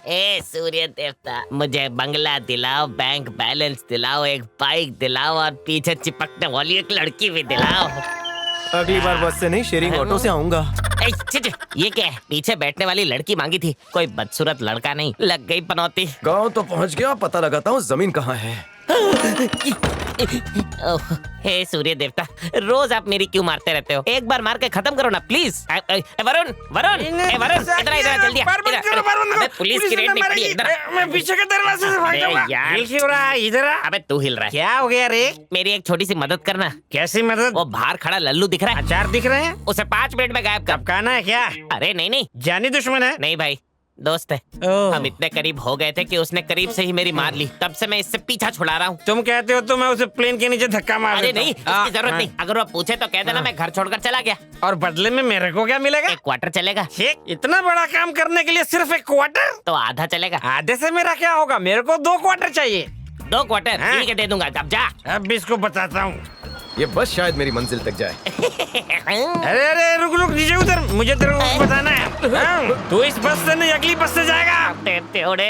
ए सूर्य देवता, मुझे बंगला दिलाओ, बैंक बैलेंस दिलाओ, एक बाइक दिलाओ और पीछे चिपकने वाली एक लड़की भी दिलाओ। अगली बार बस से नहीं, शेयरिंग ऑटो से आऊंगा। ये क्या है? पीछे बैठने वाली लड़की मांगी थी, कोई बदसूरत लड़का नहीं। लग गई पनौती। गांव तो पहुंच गया, पता लगाता हूँ जमीन कहाँ है। हे सूर्य देवता, रोज आप मेरी क्यों मारते रहते हो? एक बार मार के खत्म करो ना प्लीज। वरुण, वरुण, वरुण, इधर जल्दी। अबे पुलिस की रेड नहीं पड़ी, इधर। मैं पीछे के दरवाजे से भाग जाऊंगा। यार हिल क्यों रहा है? इधर आ। अबे तू हिल रहा है। क्या हो गया रे? मेरी एक छोटी सी मदद करना। कैसी मदद? वो बाहर खड़ा लल्लू दिख रहा है, अचार दिख रहे हैं? उसे 5 मिनट में गायब कर। टपकाना है क्या? अरे नहीं नहीं, जानी दुश्मन है? नहीं भाई, दोस्त है। ओह। हम इतने करीब हो गए थे कि उसने करीब से ही मेरी मार ली। तब से मैं इससे पीछा छुड़ा रहा हूँ। तुम कहते हो तो मैं उसे प्लेन के नीचे धक्का मार अरे देता नहीं, हूँ। इसकी जरूरत नहीं। अगर वो पूछे तो कह देना मैं घर छोड़कर चला गया। और बदले में मेरे को क्या मिलेगा? एक क्वार्टर चलेगा। ठीक, इतना बड़ा काम करने के लिए सिर्फ 1 क्वार्टर? तो आधा चलेगा। आधे से मेरा क्या होगा? मेरे को 2 क्वार्टर चाहिए। 2 क्वार्टर हाँ? ठीक है, दे दूंगा। अब जा। अब इसको बताता हूँ। ये बस शायद मेरी मंजिल तक जाए। अरे अरे रुक रुक, नीचे उतर, मुझे तेरे को बताना है। हाँ, तू इस बस से नहीं अगली बस से जाएगा।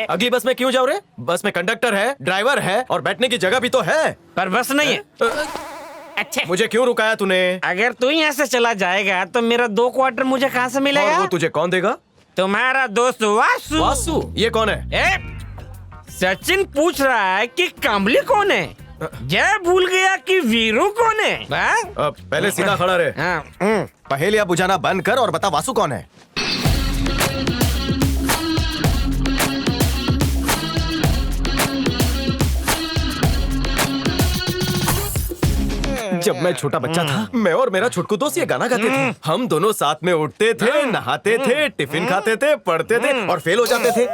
अगली बस में क्यों जाओ रे? बस में कंडक्टर है, ड्राइवर है और बैठने की जगह भी तो है। पर बस नहीं है। अच्छा, मुझे क्यों रुकाया तूने? अगर तू यहाँ से चला जाएगा तो मेरा 2 क्वार्टर मुझे कहाँ से मिलेगा? और वो तुझे कौन देगा? तुम्हारा दोस्त वासु। वासु? ये कौन है? सचिन पूछ रहा है कि कामली कौन है? जय भूल गया कि वीरू कौन है? पहले सीधा खड़ा रहे। पहेलियां बुझाना बंद कर और बता वासु कौन है? जब मैं छोटा बच्चा था, मैं और मेरा छुटकू दोस्त ये गाना गाते थे। हम दोनों साथ में उठते थे, नहाते थे, टिफिन खाते थे, पढ़ते थे और फेल हो जाते थे।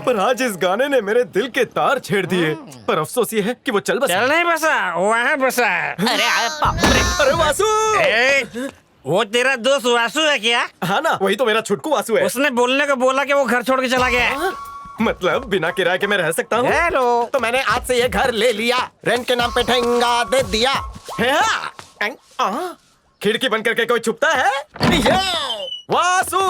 पर आज इस गाने ने मेरे दिल के तार छेड़ दिए। पर अफसोस ये है कि वो चल बसा। चल नहीं बसा, वहाँ बसा है। अरे वासु! वो तेरा दोस्त वासु है क्या? हाँ ना, वही तो मेरा छुटकू वासु है। उसने बोलने को बोला कि वो घर छोड़ के चला गया। मतलब बिना किराए के मैं रह सकता हूँ? हेलो, तो मैंने आज से ये घर ले लिया, रेंट के नाम पे ठेंगा दे दिया। खिड़की बंद करके कोई छुपता है? वासु!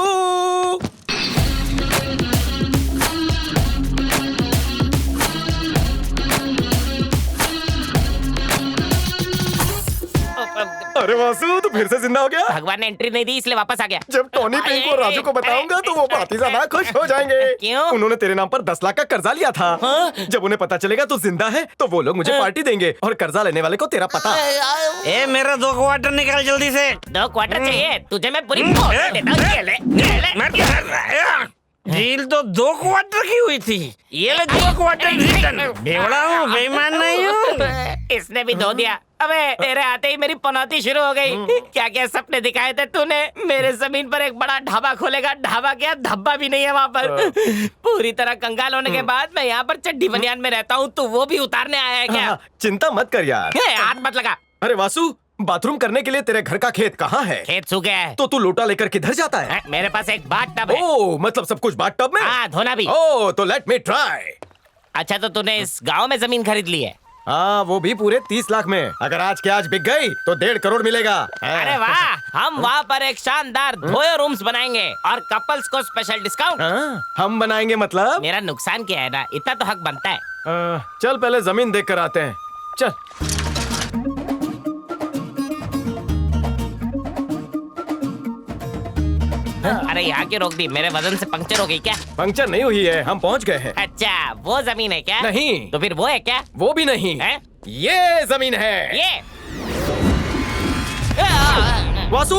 अरे वासु, तू फिर से जिंदा हो गया? भगवान ने एंट्री नहीं दी इसलिए वापस आ गया। जब टोनी पिंक और राजू को बताऊंगा तो वो बहुत ही ज्यादा खुश हो जाएंगे। क्यों? उन्होंने तेरे नाम पर 10 लाख का कर्जा लिया था। हाँ? जब उन्हें पता चलेगा तू जिंदा है तो वो लोग मुझे पार्टी देंगे और कर्जा लेने वाले को तेरा पता। मेरा 2 क्वार्टर निकाल जल्दी से। 2 क्वार्टर चाहिए तुझे? मैं पूरी देता हूँ। ये ले। डील तो 2 क्वार्टर की हुई थी, ये ले 2 क्वार्टर रिटर्न। बेवड़ा हूँ, बेईमान नहीं हूँ। इसने भी धो दिया। अबे तेरे आते ही मेरी पनौती शुरू हो गई। क्या क्या सपने दिखाए थे तूने? मेरे जमीन पर एक बड़ा ढाबा खोलेगा। ढाबा क्या, धब्बा भी नहीं है वहाँ पर। पूरी तरह कंगाल होने के बाद मैं यहाँ पर चड्डी बनियान में रहता हूँ, तू वो भी उतारने आया है क्या? चिंता मत कर यार। हाथ मत लगा। अरे वासु, बाथरूम करने के लिए तेरे घर का खेत कहाँ है? खेत सूख गया है। तो तू लोटा लेकर किधर जाता है? मेरे पास एक बाथ टब है। ओह, मतलब सब कुछ बाथ टब में? हाँ, धोना भी। ओह, तो लेट मी ट्राई। अच्छा, तो तूने इस गांव में जमीन खरीद ली है? हाँ, वो भी पूरे 30 लाख में। अगर आज के आज बिक गई तो 1.5 करोड़ मिलेगा। अरे वाह, हम वहाँ पर एक शानदार धोए रूम्स बनाएंगे और कपल्स को स्पेशल डिस्काउंट। हम बनाएंगे मतलब? मेरा नुकसान क्या है ना, इतना तो हक बनता है। चल पहले जमीन देख कर आते हैं। चल। अरे यहाँ की रोक दी, मेरे वजन से पंक्चर हो गई क्या? पंक्चर नहीं हुई है, हम पहुँच गए हैं। अच्छा, वो जमीन है क्या? नहीं। तो फिर वो है क्या? वो भी नहीं है? ये जमीन है। ये वासु,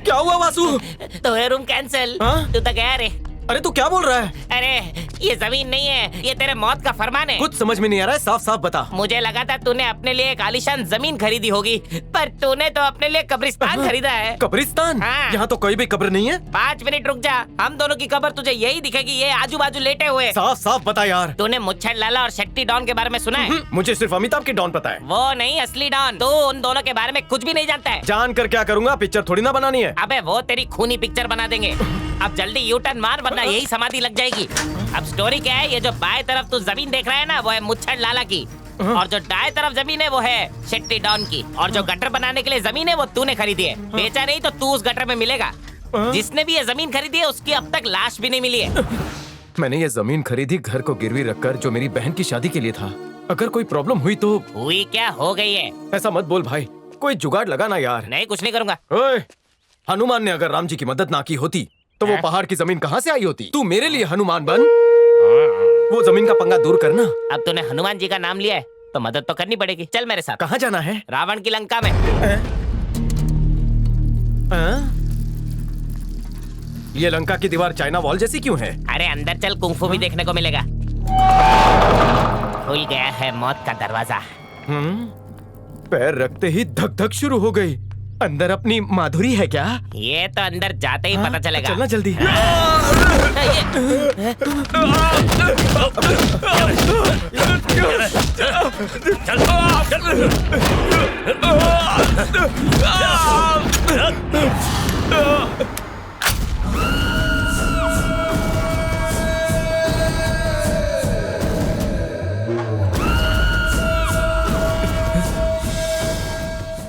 क्या हुआ वासु? तो ये रूम कैंसिल। हाँ? तू तो गया रे। अरे तू क्या बोल रहा है? अरे ये जमीन नहीं है, ये तेरे मौत का फरमान है। कुछ समझ में नहीं आ रहा है, साफ साफ बता। मुझे लगा था तूने अपने लिए एक आलीशान जमीन खरीदी होगी, पर तूने तो अपने लिए कब्रिस्तान खरीदा है। कब्रिस्तान? हाँ। यहाँ तो कोई भी कब्र नहीं है। 5 मिनट रुक जा, हम दोनों की कब्र तुझे यही दिखेगी, ये आजू बाजू लेटे हुए। साफ साफ बता यार। तूने मुच्छड़ लाला और शक्ति डॉन के बारे में सुना है? मुझे सिर्फ अमिताभ की डॉन पता है। वो नहीं, असली डॉन। तू उन दोनों के बारे में कुछ भी नहीं जानता है। जान कर क्या करूँगा, पिक्चर थोड़ी ना बनानी है। अबे वो तेरी खूनी पिक्चर बना देंगे। अब जल्दी यू टर्न मार वरना यही समाधि लग जाएगी। अब स्टोरी क्या है, ये जो बाएं तरफ तू जमीन देख रहा है ना, वो है मुच्छड़ लाला की, और जो दाएं तरफ जमीन है वो है शेट्टी डॉन की, और जो गटर बनाने के लिए जमीन है वो तूने खरीदी है। बेचा नहीं तो तू उस गटर में मिलेगा। जिसने भी ये जमीन खरीदी है उसकी अब तक लाश भी नहीं मिली है। मैंने ये जमीन खरीदी घर को गिरवी रखकर, जो मेरी बहन की शादी के लिए था। अगर कोई प्रॉब्लम हुई तो। हुई क्या, हो गई है। ऐसा मत बोल भाई, कोई जुगाड़ लगाना यार। नहीं, कुछ नहीं करूंगा। ओए, हनुमान ने अगर राम जी की मदद ना की होती तो वो पहाड़ की जमीन कहाँ से आई होती? तू मेरे लिए हनुमान बन, वो जमीन का पंगा दूर करना। अब तूने हनुमान जी का नाम लिया है तो मदद तो करनी पड़ेगी। चल मेरे साथ। कहाँ जाना है? रावण की लंका में। ये लंका की दीवार चाइना वॉल जैसी क्यों है? अरे अंदर चल, कुंफू भी देखने को मिलेगा। खुल गया है मौत का दरवाजा। पैर रखते ही धक धक शुरू हो गई। अंदर अपनी माधुरी है क्या? ये तो अंदर जाते ही पता चलेगा। चलना जल्दी।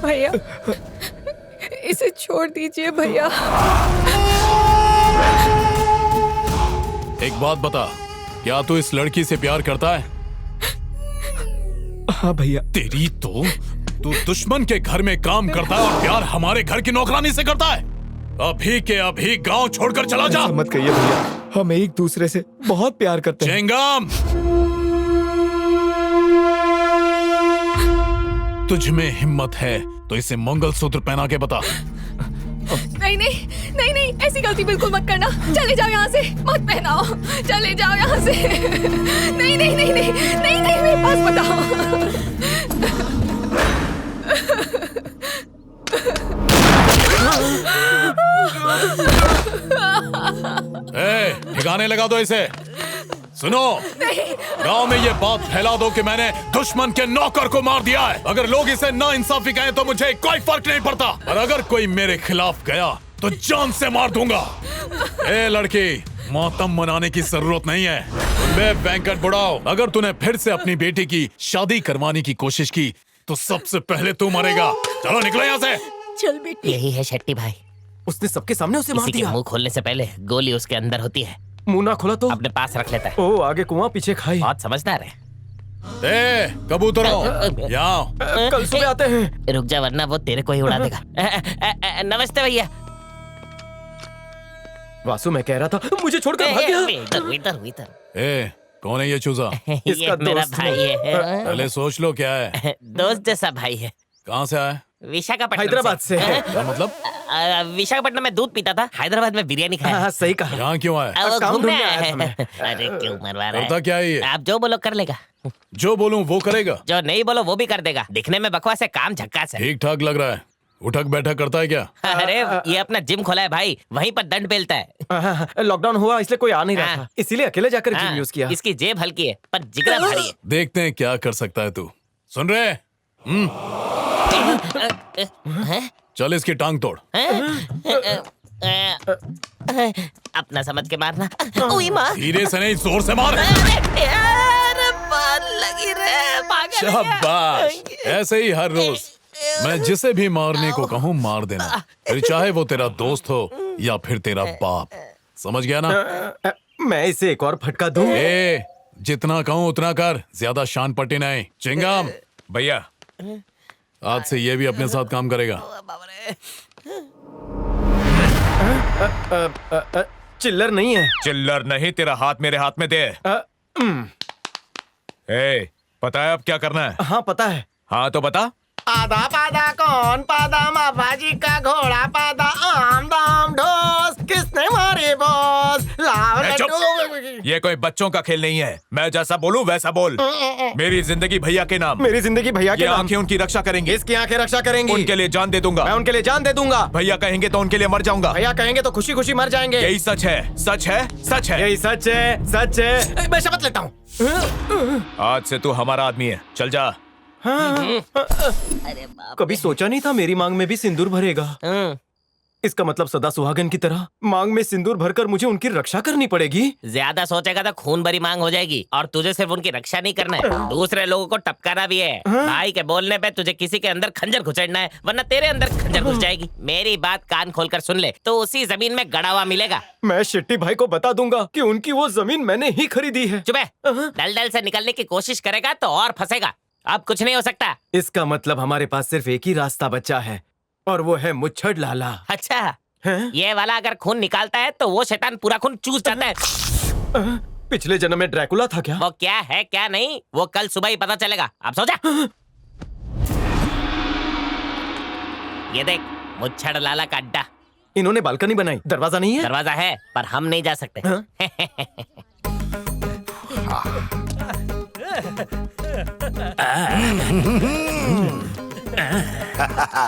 भैया, इसे छोड़ दीजिए भैया। एक बात बता, क्या तू इस लड़की से प्यार करता है? हाँ भैया। तेरी तो, तू दुश्मन के घर में काम करता है और प्यार हमारे घर की नौकरानी से करता है। अभी के अभी गांव छोड़कर चला जा। मत कहिए भैया, हम एक दूसरे से बहुत प्यार करते हैं। चेंगम, तुझ में हिम्मत है तो इसे मंगलसूत्र पहना के बता। नहीं नहीं नहीं नहीं, ऐसी गलती बिल्कुल मत करना। चले जाओ यहाँ से, मत पहनाओ। चले जाओ यहाँ से। नहीं नहीं नहीं नहीं नहीं नहीं, मेरे पास बताओ। ठिकाने लगा दो इसे। सुनो, गांव में ये बात फैला दो कि मैंने दुश्मन के नौकर को मार दिया है। अगर लोग इसे नाइंसाफी कहें तो मुझे कोई फर्क नहीं पड़ता, और अगर कोई मेरे खिलाफ गया तो जान से मार दूंगा। ए लड़की, मातम मनाने की जरूरत नहीं है। बे वेंकट बुढ़ाओ, अगर तूने फिर से अपनी बेटी की शादी करवाने की कोशिश की तो सबसे पहले तू मरेगा। चलो निकलो यहाँ से। चल बेटी। यही है शेट्टी भाई। उसने सबके सामने उसे मार किसी के दिया। मुंह खोलने से पहले गोली उसके अंदर होती है। मुंह ना खोला तो अपने पास रख लेता है। ओ, आगे कुआं पीछे खाई। बहुत समझदार है। कबूतरों, यहाँ। कल सुबह आते हैं। रुक जा वरना वो तेरे को ही उड़ा देगा। नमस्ते भैया। वासु, मैं कह रहा था मुझे छोड़कर भाग गया। इधर इधर इधर। कौन है ये चूजा? ये इसका मेरा दोस्त भाई है। पहले सोच लो क्या है। दोस्त जैसा भाई है। कहाँ से आया? विशाखापट्टनम हैदराबाद से। क्या मतलब? विशाखापट्टनम में दूध पीता था, हैदराबाद में बिरयानी खाया। हाँ, सही कहा। यहाँ क्यों आया? वो काम घूमने ढूंढने आया आया था है। मैं। अरे क्यों मरवा रहा करता है? क्या है ये? आप जो बोलो कर लेगा, जो बोलूं वो करेगा। जो नहीं बोलो वो भी कर देगा। दिखने में बकवास है, काम झक्कास है। ठीक ठाक लग रहा है। उठक बैठक करता है क्या? अरे ये अपना जिम खोला है भाई, वहीं पर दंड पेलता है। लॉकडाउन हुआ इसलिए कोई आ नहीं रहा हाँ। था, इसीलिए अकेले जाकर जिम हाँ, यूज किया। इसकी जेब हल्की है पर जिगरा भारी है। देखते हैं क्या कर सकता है तू। सुन रहे? चल इसकी टांग तोड़। अपना समझ के मारना। ओए माँ। धीरे से नहीं, जोर से मार। यार बाल लगी रे, पागल है क्या? शाबाश। ऐसे ही हर रोज मैं जिसे भी मारने को कहूँ मार देना, फिर चाहे वो तेरा दोस्त हो या फिर तेरा बाप। समझ गया ना? मैं इसे एक और फटका दूं? जितना कहूँ उतना कर, ज्यादा शान पट्टी नहीं। चिंगम भैया, आज से ये भी अपने साथ काम करेगा। चिल्लर नहीं है। चिल्लर नहीं, तेरा हाथ मेरे हाथ में दे। पता है अब क्या करना है? हाँ पता है। हाँ तो बता। आधा पादा कौन पादा, माँ बाजी का घोड़ा पादा, आम दाम ढोस, किसने मारे बॉस, लाव ए, चुप। लड्डू। ये कोई बच्चों का खेल नहीं है। मैं जैसा बोलूं वैसा बोल। मेरी जिंदगी भैया के नाम। मेरी जिंदगी भैया के ये नाम। आंखें उनकी रक्षा करेंगी। इसकी आंखें रक्षा करेंगी। उनके लिए जान दे दूंगा। मैं उनके लिए जान दे दूंगा। भैया कहेंगे तो उनके लिए मर जाऊंगा। भैया कहेंगे तो खुशी खुशी मर जाएंगे। यही सच है, सच है, सच है। यही सच है, सच है। मैं शपथ लेता हूँ। आज से तू हमारा आदमी है। चल जा। हाँ। कभी सोचा नहीं था मेरी मांग में भी सिंदूर भरेगा। इसका मतलब सदा सुहागन की तरह मांग में सिंदूर भरकर मुझे उनकी रक्षा करनी पड़ेगी। ज्यादा सोचेगा तो खून भरी मांग हो जाएगी और तुझे सिर्फ उनकी रक्षा नहीं करना है, दूसरे लोगों को टपकाना भी है। भाई के बोलने पे तुझे किसी के अंदर खंजर घुसेड़ना है, वरना तेरे अंदर खंजर घुस जाएगी। मेरी बात कान खोलकर सुन ले, तो उसी जमीन में गड़ा हुआ मिलेगा। मैं शेट्टी भाई को बता दूंगा कि उनकी वो जमीन मैंने ही खरीदी है। चुप है, दलदल से निकलने की कोशिश करेगा तो और फंसेगा। अब कुछ नहीं हो सकता। इसका मतलब हमारे पास सिर्फ एक ही रास्ता बचा है और वो है मुच्छड़ लाला। अच्छा, हैं? ये वाला अगर खून निकालता है तो वो शैतान पूरा खून चूस जाता है। पिछले जन्म में ड्रैकुला था क्या? वो क्या है क्या नहीं, वो कल सुबह ही पता चलेगा। अब सो जा। ये देख, मुच्छड़ लाला का अड्डा। इन्होंने बालकनी बनाई, दरवाजा नहीं है? दरवाजा है पर हम नहीं जा सकते। हाँ?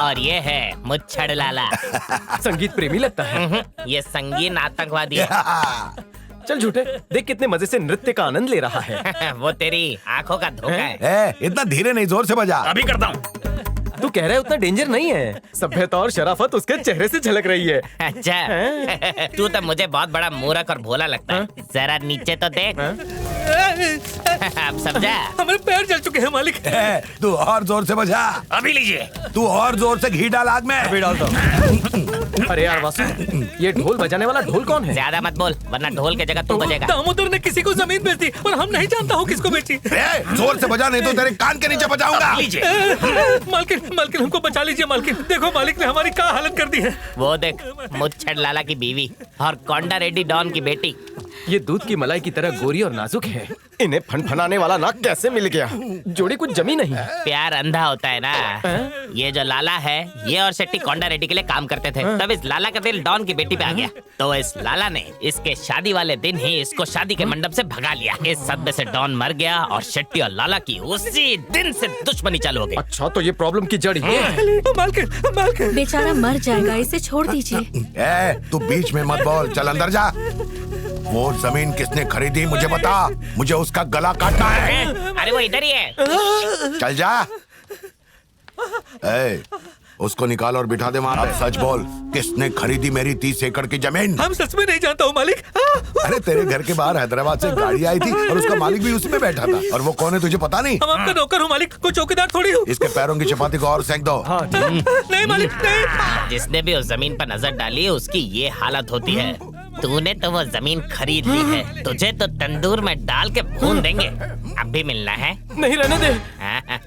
और ये है मुच्छड़ लाला। संगीत प्रेमी लगता है। ये संगीन आतंकवादी है। चल झूठे, देख कितने मजे से नृत्य का आनंद ले रहा है। वो तेरी आंखों का धोखा है। इतना धीरे नहीं, जोर से बजा। अभी करता हूँ। तू कह रहा है उतना डेंजर नहीं है। सभ्यता और शराफत उसके चेहरे से झलक रही है। अच्छा, तू तो मुझे बहुत बड़ा मूर्ख और भोला लगता है। जरा नीचे तो देख। अब समझा? हमारे पैर जल चुके हैं मालिक। तू और जोर से बजा। अभी लीजिए। तू और जोर से घी डाल आग में। अभी डालता हूँ। अरे यार वासु, ये ढोल बजाने वाला ढोल कौन है? ज्यादा मत बोल, वरना ढोल के जगह तू बजेगा। दामोदर ने किसी को जमीन बेच दी और हम नहीं जानता हूँ किसको बेची। जोर से बजा, नहीं तो तेरे कान के नीचे बजाऊंगा। मालकिन, मालकिन हमको बचा लीजिए मालकिन। देखो मालिक ने हमारी क्या हालत कर दी है। वो देख, मुच्छड़ लाला की बीवी और कोंडा रेड्डी डॉन की बेटी। ये दूध की मलाई की तरह गोरी और नाजुक है। इन्हें फनफनाने वाला नाक कैसे मिल गया? जोड़ी कुछ जमी नहीं। प्यार अंधा होता है ना। ये जो लाला है, ये और शेट्टी कोंडा रेड्डी के लिए काम करते थे। तब इस लाला का दिल डॉन की बेटी पे आ गया, तो इस लाला ने इसके शादी वाले दिन ही इसको शादी के मंडप से भगा लिया। इस सदमे से डॉन मर गया और शेट्टी और लाला की उसी दिन से दुश्मनी चालू हो गई। अच्छा, तो ये प्रॉब्लम की जड़ ये है। मालकिन, मालकिन। बेचारा मर जाएगा, इसे छोड़ दीजिए। तू बीच में मत बोल, चल अंदर जा। वो जमीन किसने खरीदी मुझे बता, मुझे उसका गला काटना है। अरे वो इधर ही है। चल जा। उसको निकाल और बिठा दे वहाँ पे। सच बोल, किसने खरीदी मेरी 30 एकड़ की जमीन? हम सच में नहीं जानता हूँ मालिक। अरे तेरे घर के बाहर हैदराबाद से गाड़ी आई थी और उसका मालिक भी उसी में बैठा था। और वो कौन है तुझे पता नहीं? हम आपका नौकर हूँ मालिक, कोई चौकीदार थोड़ी हूँ। इसके पैरों की चपाती को और सेंक दो। हाँ, नहीं मालिक, नहीं। जिसने भी उस जमीन पर नजर डाली उसकी ये हालत होती है। तूने तो वो जमीन खरीद ली है, तुझे तो तंदूर में डाल के भून देंगे। अब भी मिलना है? नहीं रहने दे। हाँ,